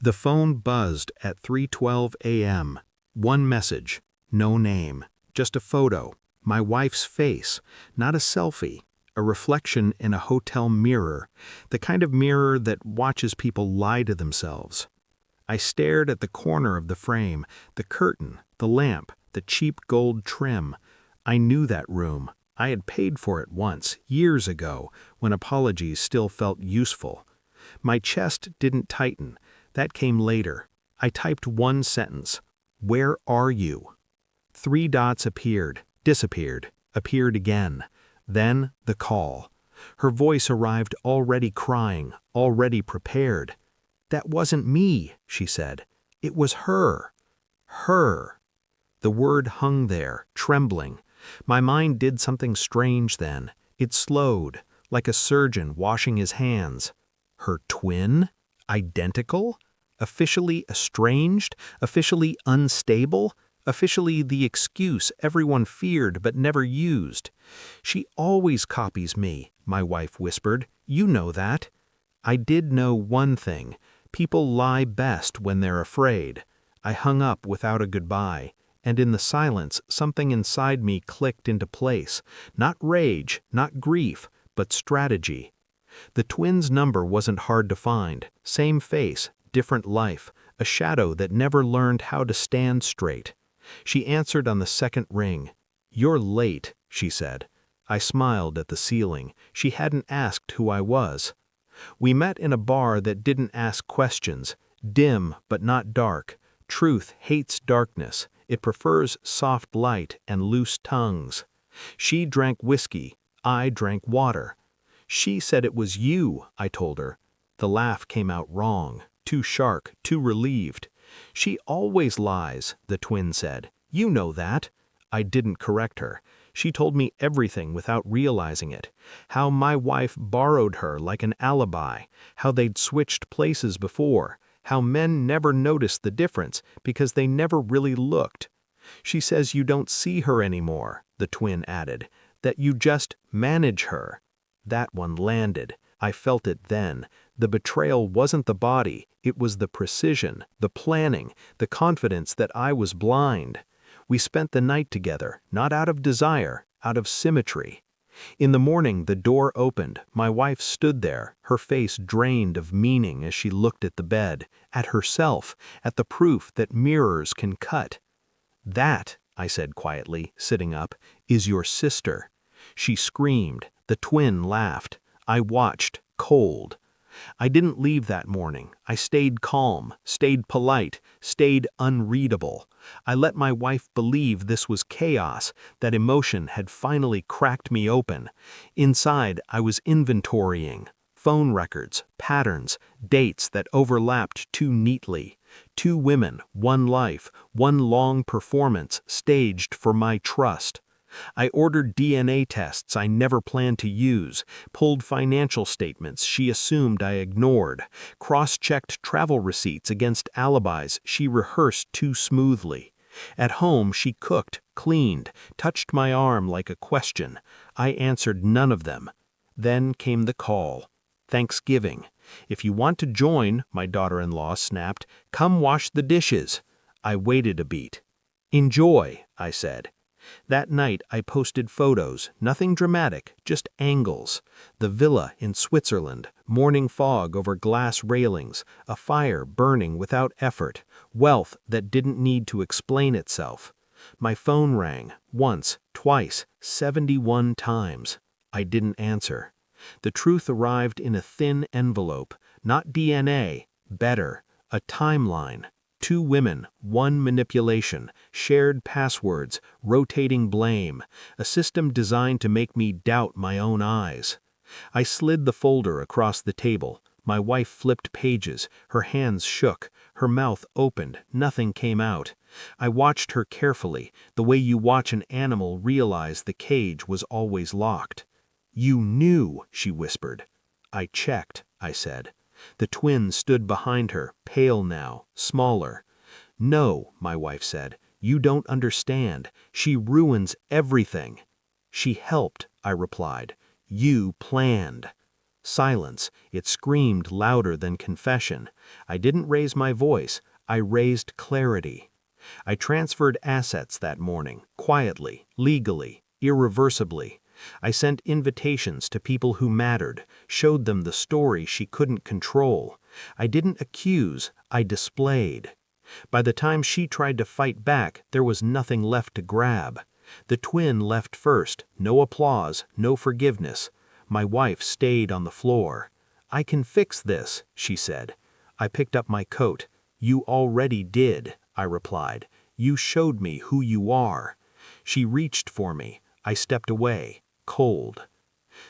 The phone buzzed at 3:12 a.m. One message, no name, just a photo, my wife's face, not a selfie, a reflection in a hotel mirror, the kind of mirror that watches people lie to themselves. I stared at the corner of the frame, the curtain, the lamp, the cheap gold trim. I knew that room. I had paid for it once, years ago, when apologies still felt useful. My chest didn't tighten. That came later. I typed one sentence. Where are you? 3 dots appeared, disappeared, appeared again. Then the call. Her voice arrived already crying, already prepared. That wasn't me, she said. It was her. Her. The word hung there, trembling. My mind did something strange then. It slowed, like a surgeon washing his hands. Her twin? Identical? Officially estranged? Officially unstable? Officially the excuse everyone feared but never used. She always copies me, my wife whispered. You know that. I did know one thing. People lie best when they're afraid. I hung up without a goodbye, and in the silence something inside me clicked into place. Not rage, not grief, but strategy. The twins' number wasn't hard to find. Same face, different life, a shadow that never learned how to stand straight. She answered on the second ring. You're late, she said. I smiled at the ceiling. She hadn't asked who I was. We met in a bar that didn't ask questions. Dim, but not dark. Truth hates darkness. It prefers soft light and loose tongues. She drank whiskey. I drank water. She said it was you, I told her. The laugh came out wrong, too sharp, too relieved. She always lies, the twin said. You know that. I didn't correct her. She told me everything without realizing it. How my wife borrowed her like an alibi. How they'd switched places before. How men never noticed the difference because they never really looked. She says you don't see her anymore, the twin added. That you just manage her. That one landed. I felt it then. The betrayal wasn't the body, it was the precision, the planning, the confidence that I was blind. We spent the night together, not out of desire, out of symmetry. In the morning the door opened, my wife stood there, her face drained of meaning as she looked at the bed, at herself, at the proof that mirrors can cut. That, I said quietly, sitting up, is your sister. She screamed. The twin laughed. I watched, cold. I didn't leave that morning. I stayed calm, stayed polite, stayed unreadable. I let my wife believe this was chaos, that emotion had finally cracked me open. Inside, I was inventorying. Phone records, patterns, dates that overlapped too neatly. 2 women, 1 life, 1 long performance staged for my trust. I ordered DNA tests I never planned to use, pulled financial statements she assumed I ignored, cross-checked travel receipts against alibis she rehearsed too smoothly. At home she cooked, cleaned, touched my arm like a question. I answered none of them. Then came the call. Thanksgiving. If you want to join, my daughter-in-law snapped, come wash the dishes. I waited a beat. Enjoy, I said. That night I posted photos, nothing dramatic, just angles. The villa in Switzerland, morning fog over glass railings, a fire burning without effort, wealth that didn't need to explain itself. My phone rang, once, twice, 71 times. I didn't answer. The truth arrived in a thin envelope, not DNA, better, a timeline. 2 women, 1 manipulation, shared passwords, rotating blame, a system designed to make me doubt my own eyes. I slid the folder across the table. My wife flipped pages, her hands shook, her mouth opened, nothing came out. I watched her carefully, the way you watch an animal realize the cage was always locked. You knew, she whispered. I checked, I said. The twin stood behind her, pale now, smaller. No, my wife said, you don't understand. She ruins everything. She helped, I replied. You planned. Silence. It screamed louder than confession. I didn't raise my voice. I raised clarity. I transferred assets that morning, quietly, legally, irreversibly. I sent invitations to people who mattered, showed them the story she couldn't control. I didn't accuse, I displayed. By the time she tried to fight back, there was nothing left to grab. The twin left first, no applause, no forgiveness. My wife stayed on the floor. "I can fix this," she said. I picked up my coat. "You already did," I replied. "You showed me who you are." She reached for me. I stepped away, cold.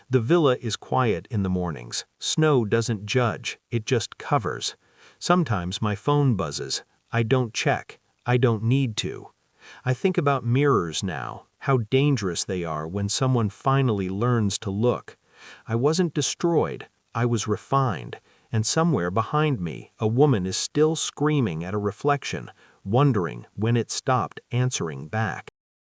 The villa is quiet in the mornings. Snow doesn't judge, it just covers. Sometimes my phone buzzes. I don't check. I don't need to. I think about mirrors now, how dangerous they are when someone finally learns to look. I wasn't destroyed, I was refined, and somewhere behind me, a woman is still screaming at a reflection, wondering when it stopped answering back.